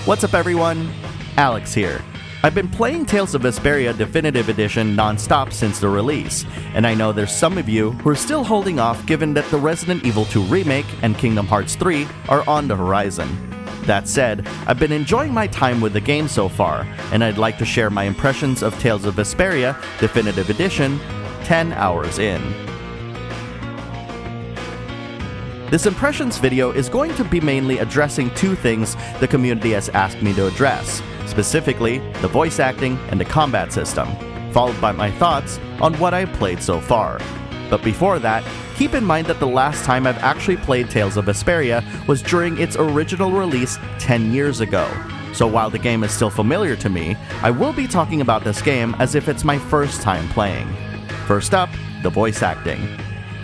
What's up everyone? Alex here. I've been playing Tales of Vesperia Definitive Edition non-stop since the release, and I know there's some of you who are still holding off given that the Resident Evil 2 Remake and Kingdom Hearts 3 are on the horizon. That said, I've been enjoying my time with the game so far, and I'd like to share my impressions of Tales of Vesperia Definitive Edition 10 hours in. This impressions video is going to be mainly addressing two things the community has asked me to address, specifically the voice acting and the combat system, followed by my thoughts on what I've played so far. But before that, keep in mind that the last time I've actually played Tales of Vesperia was during its original release 10 years ago. So while the game is still familiar to me, I will be talking about this game as if it's my first time playing. First up, the voice acting.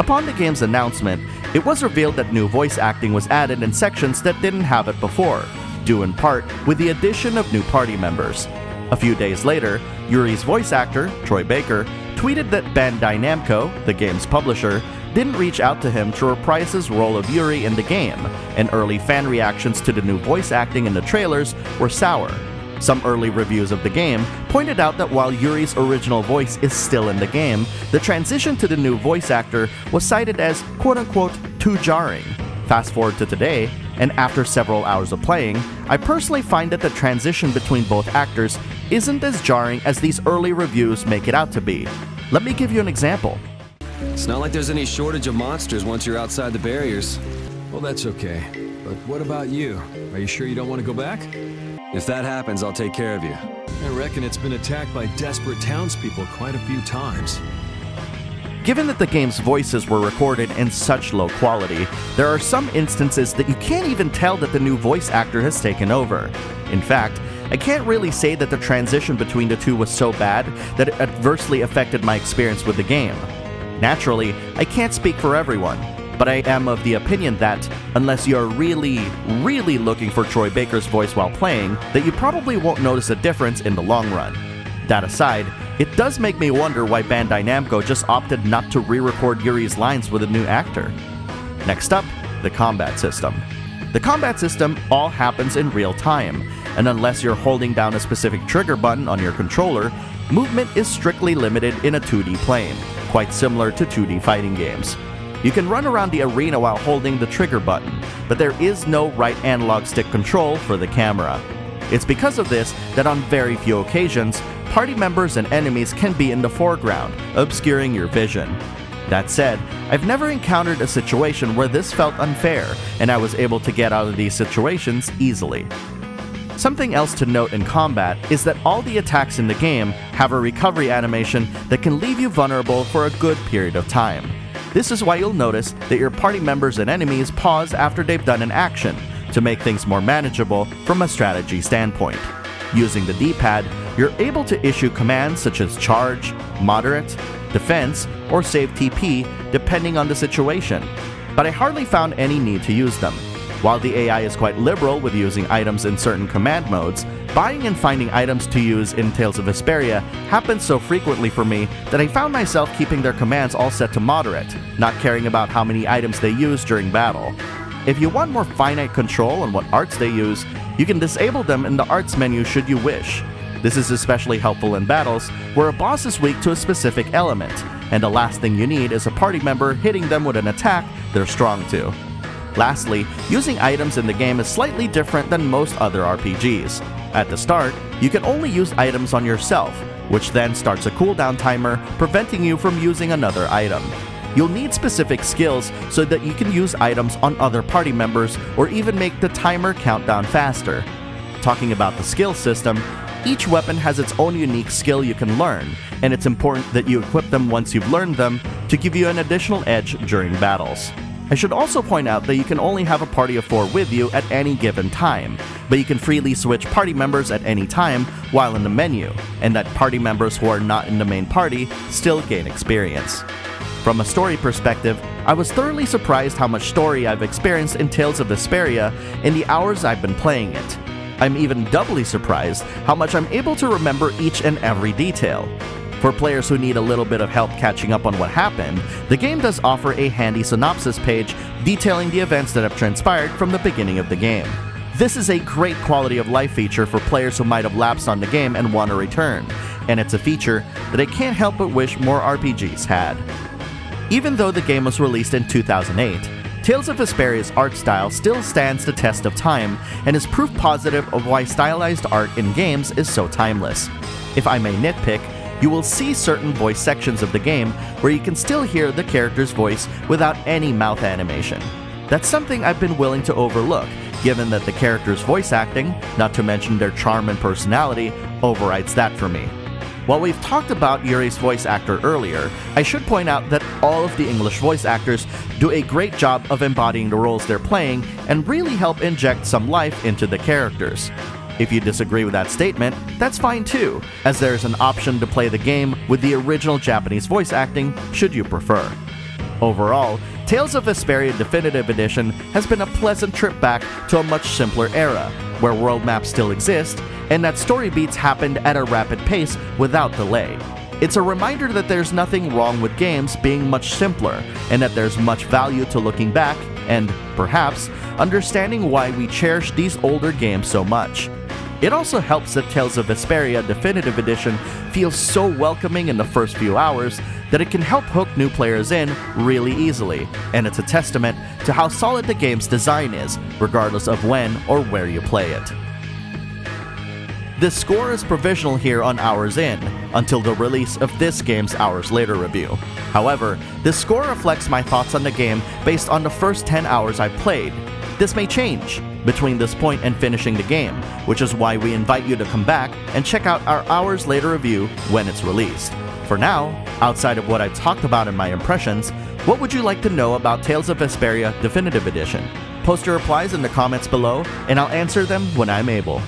Upon the game's announcement, it was revealed that new voice acting was added in sections that didn't have it before, due in part with the addition of new party members. A few days later, Yuri's voice actor, Troy Baker, tweeted that Bandai Namco, the game's publisher, didn't reach out to him to reprise his role of Yuri in the game, and early fan reactions to the new voice acting in the trailers were sour. Some early reviews of the game pointed out that while Yuri's original voice is still in the game, the transition to the new voice actor was cited as quote-unquote too jarring. Fast forward to today, and after several hours of playing, I personally find that the transition between both actors isn't as jarring as these early reviews make it out to be. Let me give you an example. It's not like there's any shortage of monsters once you're outside the barriers. Well, that's okay. But what about you? Are you sure you don't want to go back? If that happens, I'll take care of you. I reckon it's been attacked by desperate townspeople quite a few times. Given that the game's voices were recorded in such low quality, there are some instances that you can't even tell that the new voice actor has taken over. In fact, I can't really say that the transition between the two was so bad that it adversely affected my experience with the game. Naturally, I can't speak for everyone, but I am of the opinion that, unless you're really looking for Troy Baker's voice while playing, that you probably won't notice a difference in the long run. That aside, it does make me wonder why Bandai Namco just opted not to re-record Yuri's lines with a new actor. Next up, the combat system. The combat system all happens in real time, and unless you're holding down a specific trigger button on your controller, movement is strictly limited in a 2D plane, quite similar to 2D fighting games. You can run around the arena while holding the trigger button, but there is no right analog stick control for the camera. It's because of this that on very few occasions, party members and enemies can be in the foreground, obscuring your vision. That said, I've never encountered a situation where this felt unfair, and I was able to get out of these situations easily. Something else to note in combat is that all the attacks in the game have a recovery animation that can leave you vulnerable for a good period of time. This is why you'll notice that your party members and enemies pause after they've done an action, to make things more manageable from a strategy standpoint. Using the D-pad, you're able to issue commands such as charge, moderate, defense, or save TP depending on the situation, but I hardly found any need to use them. While the AI is quite liberal with using items in certain command modes, buying and finding items to use in Tales of Vesperia happens so frequently for me that I found myself keeping their commands all set to moderate, not caring about how many items they use during battle. If you want more finite control on what arts they use, you can disable them in the arts menu should you wish. This is especially helpful in battles where a boss is weak to a specific element, and the last thing you need is a party member hitting them with an attack they're strong to. Lastly, using items in the game is slightly different than most other RPGs. At the start, you can only use items on yourself, which then starts a cooldown timer preventing you from using another item. You'll need specific skills so that you can use items on other party members or even make the timer count down faster. Talking about the skill system, each weapon has its own unique skill you can learn, and it's important that you equip them once you've learned them to give you an additional edge during battles. I should also point out that you can only have a party of 4 with you at any given time, but you can freely switch party members at any time while in the menu, and that party members who are not in the main party still gain experience. From a story perspective, I was thoroughly surprised how much story I've experienced in Tales of Vesperia in the hours I've been playing it. I'm even doubly surprised how much I'm able to remember each and every detail. For players who need a little bit of help catching up on what happened, the game does offer a handy synopsis page detailing the events that have transpired from the beginning of the game. This is a great quality of life feature for players who might have lapsed on the game and want to return, and it's a feature that I can't help but wish more RPGs had. Even though the game was released in 2008, Tales of Vesperia's art style still stands the test of time and is proof positive of why stylized art in games is so timeless. If I may nitpick, you will see certain voice sections of the game where you can still hear the character's voice without any mouth animation. That's something I've been willing to overlook, given that the character's voice acting, not to mention their charm and personality, overrides that for me. While we've talked about Yuri's voice actor earlier, I should point out that all of the English voice actors do a great job of embodying the roles they're playing and really help inject some life into the characters. If you disagree with that statement, that's fine too, as there's an option to play the game with the original Japanese voice acting should you prefer. Overall, Tales of Vesperia Definitive Edition has been a pleasant trip back to a much simpler era, where world maps still exist, and that story beats happened at a rapid pace without delay. It's a reminder that there's nothing wrong with games being much simpler, and that there's much value to looking back and, perhaps, understanding why we cherish these older games so much. It also helps that Tales of Vesperia Definitive Edition feels so welcoming in the first few hours that it can help hook new players in really easily, and it's a testament to how solid the game's design is, regardless of when or where you play it. This score is provisional here on Hours In, until the release of this game's Hours Later review. However, this score reflects my thoughts on the game based on the first 10 hours I've played. This may change between this point and finishing the game, which is why we invite you to come back and check out our Hours Later review when it's released. For now, outside of what I talked about in my impressions, what would you like to know about Tales of Vesperia Definitive Edition? Post your replies in the comments below, and I'll answer them when I'm able.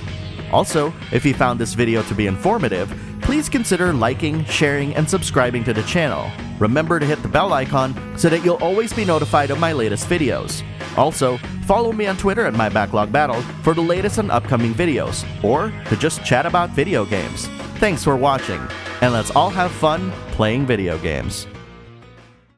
Also, if you found this video to be informative, please consider liking, sharing, and subscribing to the channel. Remember to hit the bell icon so that you'll always be notified of my latest videos. Also, follow me on Twitter at MyBacklogBattle for the latest and upcoming videos, or to just chat about video games. Thanks for watching, and let's all have fun playing video games.